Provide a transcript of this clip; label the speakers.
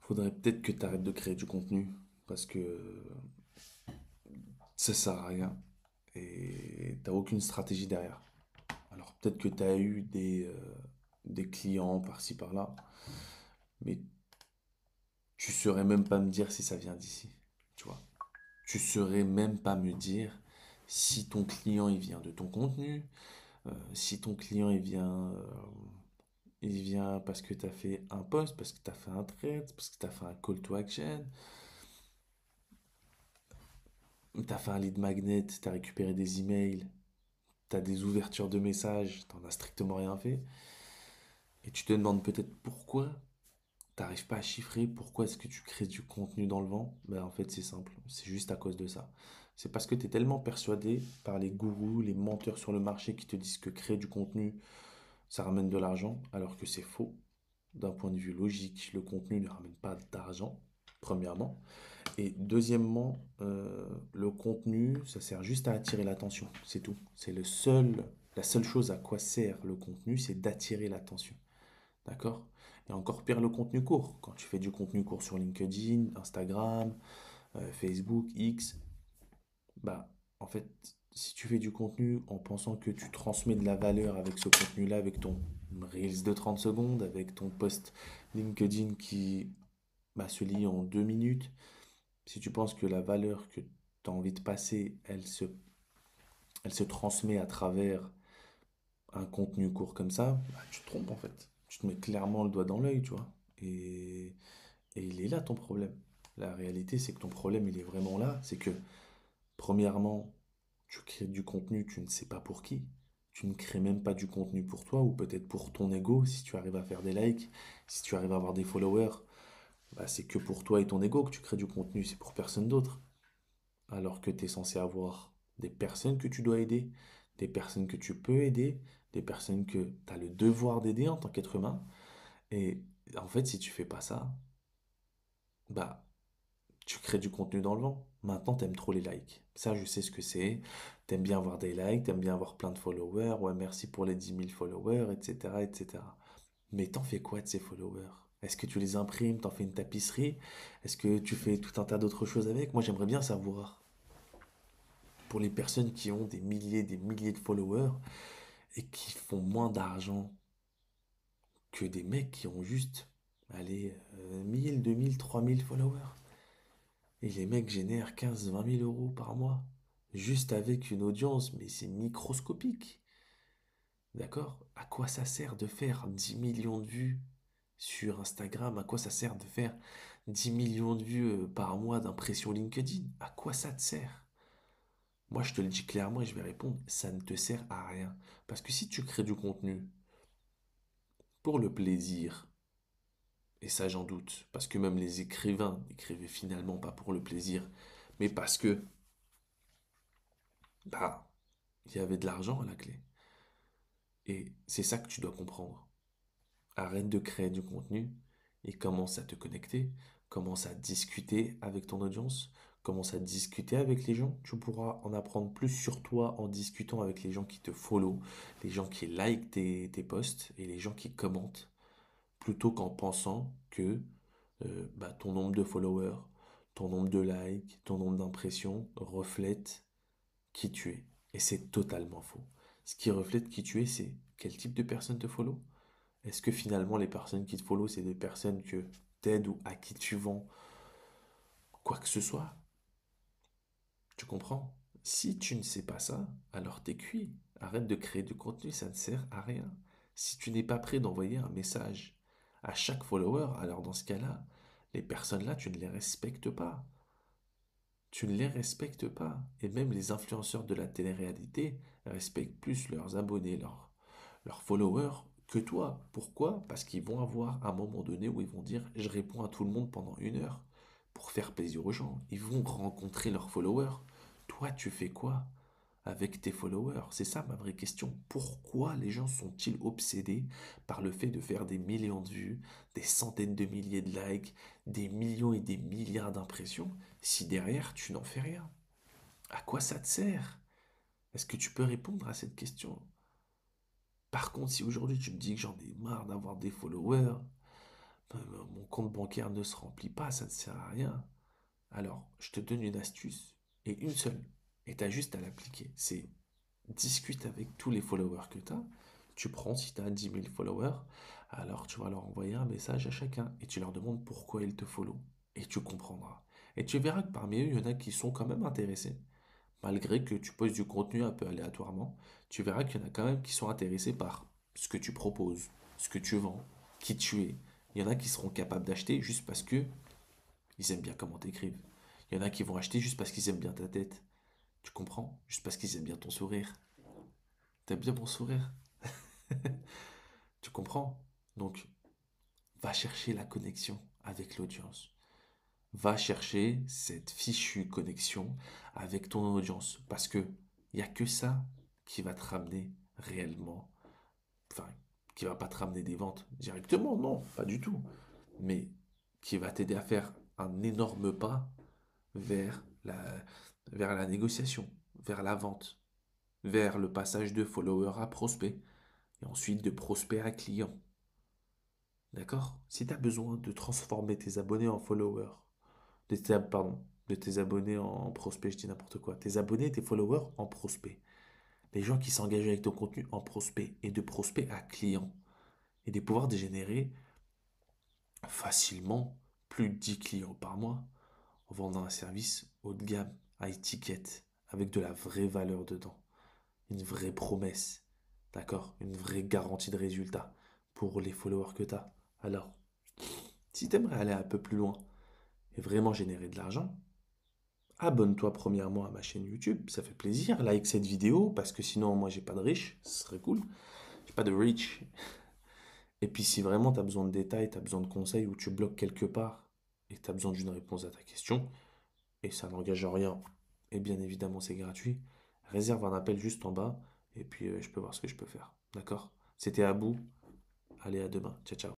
Speaker 1: Faudrait peut-être que tu arrêtes de créer du contenu parce que ça sert à rien et t'as aucune stratégie derrière. Alors peut-être que tu as eu des clients par-ci par-là, mais tu saurais même pas me dire si ça vient d'ici, tu vois. Tu saurais même pas me dire si ton client il vient de ton contenu, si ton client il vient parce que tu as fait un post, parce que tu as fait un thread, parce que tu as fait un call to action, tu as fait un lead magnet, tu as récupéré des emails, tu as des ouvertures de messages, t'en as strictement rien fait. Et tu te demandes peut-être pourquoi t'arrives pas à chiffrer, pourquoi est-ce que tu crées du contenu dans le vent. Ben en fait c'est simple, c'est juste à cause de ça. C'est parce que tu es tellement persuadé par les gourous, les menteurs sur le marché qui te disent que créer du contenu, ça ramène de l'argent, alors que c'est faux. D'un point de vue logique, le contenu ne ramène pas d'argent, premièrement. Et deuxièmement, le contenu, ça sert juste à attirer l'attention, c'est tout. La seule chose à quoi sert le contenu, c'est d'attirer l'attention. D'accord? Et encore pire le contenu court. Quand tu fais du contenu court sur LinkedIn, Instagram, Facebook, X, bah en fait, si tu fais du contenu en pensant que tu transmets de la valeur avec ce contenu-là, avec ton Reels de 30 secondes, avec ton post LinkedIn qui se lit en 2 minutes, si tu penses que la valeur que tu as envie de passer, elle se transmet à travers un contenu court comme ça, bah, tu te trompes en fait. Tu te mets clairement le doigt dans l'œil, tu vois. Et il est là ton problème. La réalité, c'est que ton problème, il est vraiment là. C'est que, premièrement, tu crées du contenu, tu ne sais pas pour qui. Tu ne crées même pas du contenu pour toi ou peut-être pour ton ego. Si tu arrives à faire des likes, si tu arrives à avoir des followers, bah, c'est que pour toi et ton ego que tu crées du contenu, c'est pour personne d'autre. Alors que tu es censé avoir des personnes que tu dois aider, des personnes que tu peux aider, des personnes que tu as le devoir d'aider en tant qu'être humain. Et en fait, si tu fais pas ça, bah tu crées du contenu dans le vent. Maintenant, t'aimes trop les likes. Ça, je sais ce que c'est. T'aimes bien avoir des likes, t'aimes bien avoir plein de followers. Ouais, merci pour les 10 000 followers, etc., etc. Mais t'en fais quoi de ces followers? Est-ce que tu les imprimes, t'en fais une tapisserie? Est-ce que tu fais tout un tas d'autres choses avec? Moi, j'aimerais bien savoir. Pour les personnes qui ont des milliers de followers et qui font moins d'argent que des mecs qui ont juste, allez, 1000, 2000, 3000 followers. Et les mecs génèrent 15, 20 000 euros par mois. Juste avec une audience, mais c'est microscopique. D'accord? À quoi ça sert de faire 10 millions de vues sur Instagram? À quoi ça sert de faire 10 millions de vues par mois d'impression LinkedIn? À quoi ça te sert? Moi, je te le dis clairement et je vais répondre, ça ne te sert à rien. Parce que si tu crées du contenu pour le plaisir, et ça j'en doute, parce que même les écrivains n'écrivaient finalement pas pour le plaisir, mais parce que, bah, il y avait de l'argent à la clé. Et c'est ça que tu dois comprendre. Arrête de créer du contenu et commence à te connecter, commence à discuter avec ton audience, commence à discuter avec les gens. Tu pourras en apprendre plus sur toi en discutant avec les gens qui te follow, les gens qui like tes posts et les gens qui commentent, plutôt qu'en pensant que ton nombre de followers, ton nombre de likes, ton nombre d'impressions reflète qui tu es. Et c'est totalement faux. Ce qui reflète qui tu es, c'est quel type de personne te follow. Est-ce que finalement les personnes qui te follow, c'est des personnes que t'aides ou à qui tu vends quoi que ce soit? Tu comprends? Si tu ne sais pas ça, alors t'es cuit. Arrête de créer du contenu, ça ne sert à rien. Si tu n'es pas prêt d'envoyer un message à chaque follower, alors dans ce cas-là, les personnes-là, tu ne les respectes pas. Tu ne les respectes pas. Et même les influenceurs de la télé-réalité respectent plus leurs abonnés, leurs followers que toi. Pourquoi? Parce qu'ils vont avoir un moment donné où ils vont dire je réponds à tout le monde pendant 1 heure pour faire plaisir aux gens. Ils vont rencontrer leurs followers. Toi, tu fais quoi avec tes followers? C'est ça ma vraie question. Pourquoi les gens sont-ils obsédés par le fait de faire des millions de vues, des centaines de milliers de likes, des millions et des milliards d'impressions, si derrière tu n'en fais rien? À quoi ça te sert? Est-ce que tu peux répondre à cette question? Par contre, si aujourd'hui tu me dis que j'en ai marre d'avoir des followers, Mon compte bancaire ne se remplit pas, ça ne sert à rien. Alors, je te donne une astuce, et une seule, et tu as juste à l'appliquer. C'est discute avec tous les followers que tu as. Tu prends, si tu as 10 000 followers, alors tu vas leur envoyer un message à chacun, et tu leur demandes pourquoi ils te follow. Et tu comprendras. Et tu verras que parmi eux, il y en a qui sont quand même intéressés. Malgré que tu poses du contenu un peu aléatoirement, tu verras qu'il y en a quand même qui sont intéressés par ce que tu proposes, ce que tu vends, qui tu es. Il y en a qui seront capables d'acheter juste parce que ils aiment bien comment t'écrives. Il y en a qui vont acheter juste parce qu'ils aiment bien ta tête. Tu comprends? Juste parce qu'ils aiment bien ton sourire. T'aimes bien mon sourire? Tu comprends? Donc, va chercher la connexion avec l'audience. Va chercher cette fichue connexion avec ton audience. Parce que il n'y a que ça qui va te ramener réellement. Enfin, qui va pas te ramener des ventes directement, non, pas du tout. Mais qui va t'aider à faire un énorme pas vers vers la négociation, vers la vente, vers le passage de follower à prospect, et ensuite de prospect à client. D'accord? Si tu as besoin de transformer tes abonnés en followers, pardon, de tes abonnés en prospects, je dis n'importe quoi, tes abonnés, tes followers en prospects, les gens qui s'engagent avec ton contenu en prospects, et de prospect à client, et de pouvoir dégénérer facilement plus de 10 clients par mois en vendant un service haut de gamme, à étiquette, avec de la vraie valeur dedans, une vraie promesse, d'accord? Une vraie garantie de résultat pour les followers que tu as. Alors, si tu aimerais aller un peu plus loin et vraiment générer de l'argent, abonne-toi premièrement à ma chaîne YouTube, ça fait plaisir. Like cette vidéo parce que sinon, moi, j'ai pas de riche, ce serait cool. J'ai pas de reach. Et puis, si vraiment tu as besoin de détails, tu as besoin de conseils ou tu bloques quelque part et tu as besoin d'une réponse à ta question, et ça n'engage en rien, et bien évidemment, c'est gratuit, réserve un appel juste en bas et puis je peux voir ce que je peux faire. D'accord? C'était Abou. Allez, à demain. Ciao, ciao.